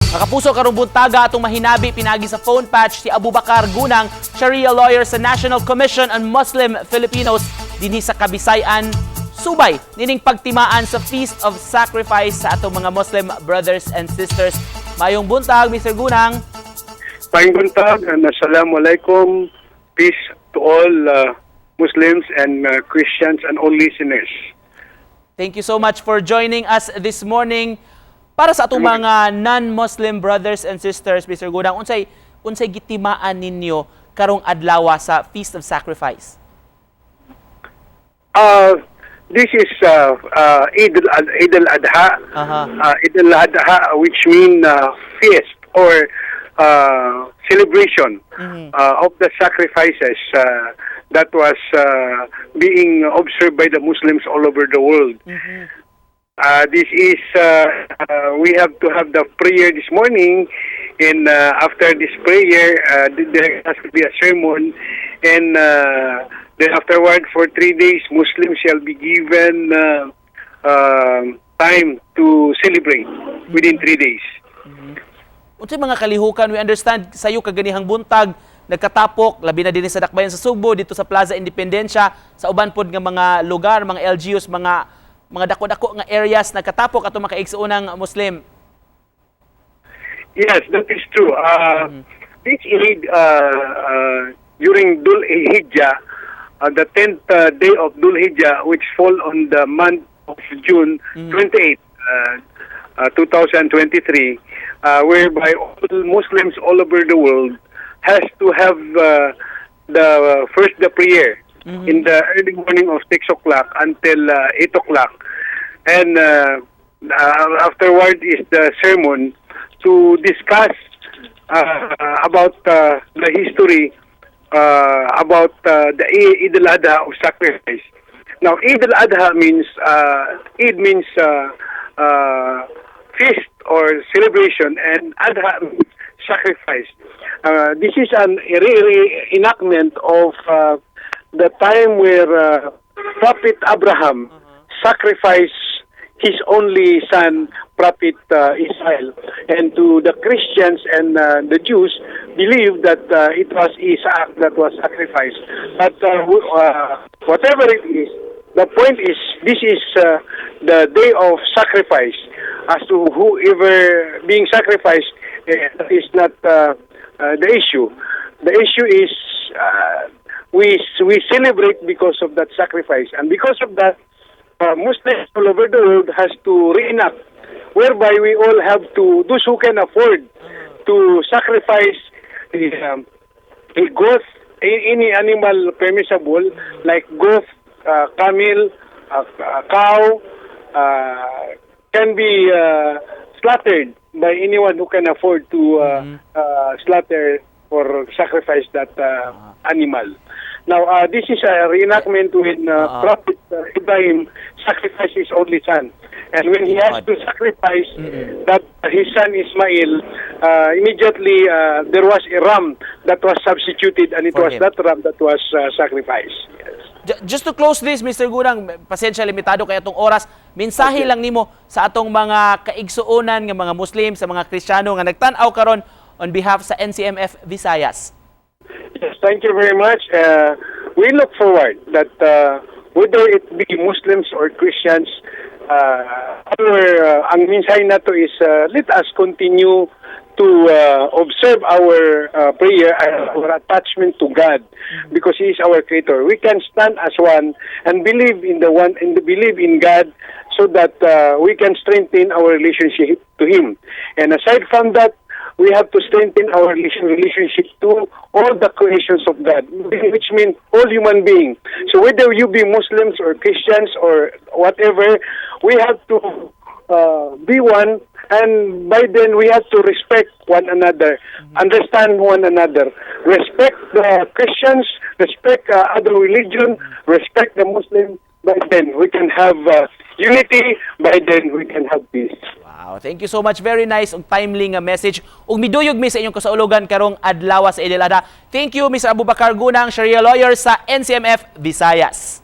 Nakapuso karong buntaga atong mahinabi pinagi sa phone patch si Abubakar Gunang, Sharia lawyer sa National Commission on Muslim Filipinos dinhi sa Kabisayan, subay nining pagtimaan sa Feast of Sacrifice sa atong mga Muslim brothers and sisters. Mayong buntag, Mr. Gunang. Mayong buntag and assalamualaikum. Peace to all Muslims and Christians and all listeners. Thank you so much for joining us this morning. Para sa atong mga non-Muslim brothers and sisters, Mr. Gunang, unsay gitimaan ninyo karong adlaw sa Feast of Sacrifice? This is Eid al-Adha. Eid al-Adha, which mean feast or celebration of the sacrifices that was being observed by the Muslims all over the world. This is, we have to have the prayer this morning, and after this prayer, there has to be a sermon, and then afterward, for 3 days, Muslims shall be given time to celebrate within 3 days. Unsay mga kalihukan, we understand sayo kaganihang buntag, nagkatapok, labi na din sa dakbayan sa Cebu, dito sa Plaza Independencia, sa uban pod nga mga lugar, mga LGUs, mga dako-dako nga areas nagkatapok ato makaigsuunang Muslim. Yes, that is true. This Eid, during Dhul Hijjah, the 10th day of Dhul Hijjah, which fall on the month of June 28, 2023, whereby all Muslims all over the world has to have the prayer in the early morning of 6 o'clock until 8 o'clock. And afterward is the sermon to discuss about the history about the Eid al-Adha of sacrifice. Now, Eid al-Adha means, Eid means feast or celebration, and Adha means sacrifice. This is a reenactment of the time where Prophet Abraham sacrificed his only son, Prophet Israel. And to the Christians and the Jews, believe that it was Isaac that was sacrificed. But whatever it is, the point is, this is the day of sacrifice. As to whoever being sacrificed, is not the issue. The issue is we celebrate because of that sacrifice, and because of that, Muslims all over the world has to reenact, whereby we all have to, those who can afford to sacrifice a goat, any animal permissible, like goat, camel, cow, can be slaughtered by anyone who can afford to slaughter or sacrifice that animal. Now, this is a reenactment when Prophet Ibrahim sacrificed his only son. And when he has to sacrifice that his son Ismail, immediately there was a ram that was substituted, and it was that ram that was sacrificed. Yes. Just to close this, Mr. Gunang, pasensya, limitado kaya itong oras, mensahe lang nimo sa atong mga kaigsuonan ng mga Muslim, sa mga Kristiyano nga nagtan-aw karon on behalf sa NCMF Visayas. Yes, thank you very much. We look forward that whether it be Muslims or Christians, ang mensahe na to is let us continue to observe our prayer and our attachment to God, because He is our Creator. We can stand as one and believe in the one and believe in God, so that we can strengthen our relationship to Him. And aside from that, we have to strengthen our relationship to all the creations of God, which means all human beings. So whether you be Muslims or Christians or whatever, we have to be one, and by then we have to respect one another, understand one another, respect the Christians, respect other religion, respect the Muslims. By then we can have unity, by then we can have peace. Wow, thank you so much. Very nice ug timely nga message. Ug miduyog mi sa inyong kasaulogan karong adlaw sa Eid al-Adha. Thank you, Mr. Abubakar Gunang, Sharia lawyer sa NCMF Visayas.